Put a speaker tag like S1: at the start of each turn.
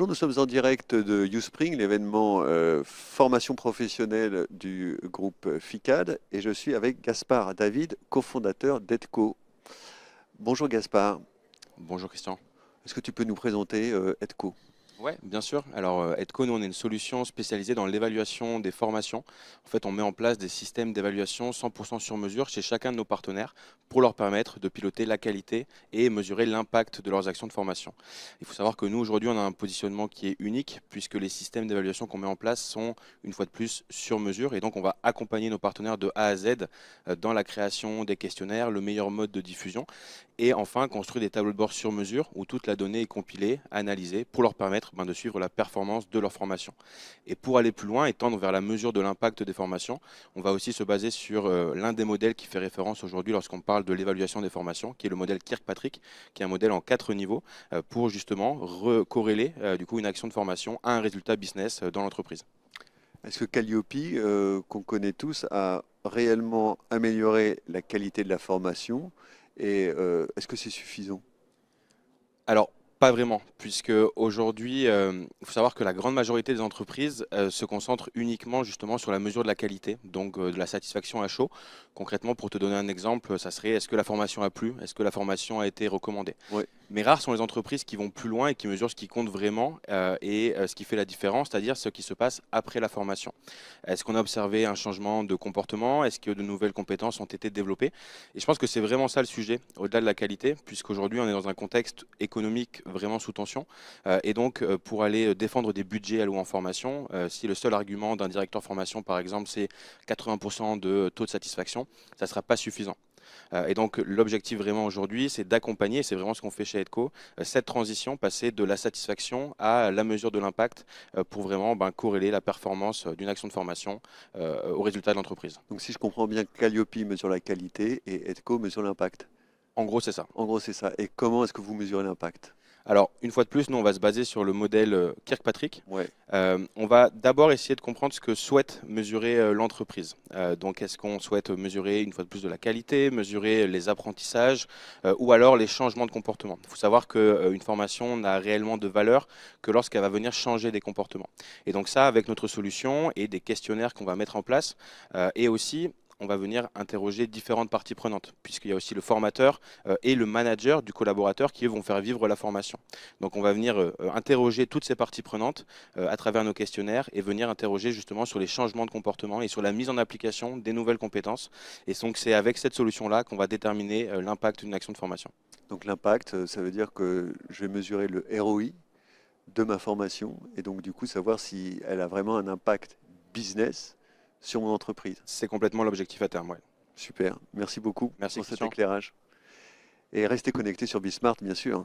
S1: Bonjour, nous sommes en direct de Uspring, l'événement formation professionnelle du groupe FICAD, et je suis avec Gaspard David, cofondateur d'Edco. Bonjour Gaspard,
S2: Bonjour Christian.
S1: est-ce que tu peux nous présenter Edco?
S2: Ouais, bien sûr. Alors, Edco, nous, on est une solution spécialisée dans l'évaluation des formations. En fait, on met en place des systèmes d'évaluation 100% sur mesure chez chacun de nos partenaires pour leur permettre de piloter la qualité et mesurer l'impact de leurs actions de formation. Il faut savoir que nous, aujourd'hui, on a un positionnement qui est unique puisque les systèmes d'évaluation qu'on met en place sont, une fois de plus, sur mesure. Et donc, on va accompagner nos partenaires de A à Z dans la création des questionnaires, le meilleur mode de diffusion. Et enfin, construire des tableaux de bord sur mesure où toute la donnée est compilée, analysée pour leur permettre de suivre la performance de leur formation. Et pour aller plus loin et tendre vers la mesure de l'impact des formations, on va aussi se baser sur l'un des modèles qui fait référence aujourd'hui lorsqu'on parle de l'évaluation des formations, qui est le modèle Kirkpatrick, qui est un modèle en 4 niveaux pour justement corréler du coup une action de formation à un résultat business dans l'entreprise.
S1: Est-ce que Calliope, qu'on connaît tous, a réellement amélioré la qualité de la formation et est-ce que c'est suffisant?
S2: Alors, pas vraiment, puisque aujourd'hui, il faut savoir que la grande majorité des entreprises se concentrent uniquement justement sur la mesure de la qualité, donc de la satisfaction à chaud. Concrètement, pour te donner un exemple, ça serait est-ce que la formation a plu, est-ce que la formation a été recommandée.
S1: Oui.
S2: Mais rares sont les entreprises qui vont plus loin et qui mesurent ce qui compte vraiment ce qui fait la différence, c'est-à-dire ce qui se passe après la formation. Est-ce qu'on a observé un changement de comportement? Est-ce que de nouvelles compétences ont été développées? Et je pense que c'est vraiment ça le sujet, au-delà de la qualité, puisqu'aujourd'hui on est dans un contexte économique vraiment sous tension. Et donc pour aller défendre des budgets alloués en formation, si le seul argument d'un directeur formation par exemple c'est 80% de taux de satisfaction, ça ne sera pas suffisant. Et donc l'objectif vraiment aujourd'hui, c'est d'accompagner, c'est vraiment ce qu'on fait chez Edco, cette transition, passer de la satisfaction à la mesure de l'impact pour vraiment corréler la performance d'une action de formation au résultat de l'entreprise.
S1: Donc si je comprends bien, Calliope mesure la qualité et Edco mesure l'impact.
S2: En gros, c'est ça.
S1: En gros, c'est ça. Et comment est-ce que vous mesurez l'impact?
S2: Alors, une fois de plus, nous, on va se baser sur le modèle Kirkpatrick.
S1: Ouais.
S2: On va d'abord essayer de comprendre ce que souhaite mesurer l'entreprise. Donc, est-ce qu'on souhaite mesurer, une fois de plus, de la qualité, mesurer les apprentissages ou alors les changements de comportement? Il faut savoir qu'une formation n'a réellement de valeur que lorsqu'elle va venir changer des comportements. Et donc ça, avec notre solution et des questionnaires qu'on va mettre en place, et aussi on va venir interroger différentes parties prenantes, puisqu'il y a aussi le formateur et le manager du collaborateur qui eux, vont faire vivre la formation. Donc on va venir interroger toutes ces parties prenantes à travers nos questionnaires et venir interroger justement sur les changements de comportement et sur la mise en application des nouvelles compétences. Et donc c'est avec cette solution-là qu'on va déterminer l'impact d'une action de formation.
S1: Donc l'impact, ça veut dire que je vais mesurer le ROI de ma formation et donc du coup savoir si elle a vraiment un impact business sur mon entreprise.
S2: C'est complètement l'objectif à terme. Ouais.
S1: Super, merci beaucoup
S2: Merci
S1: pour cet
S2: Christian.
S1: éclairage. Et restez connectés sur Bismart, bien sûr.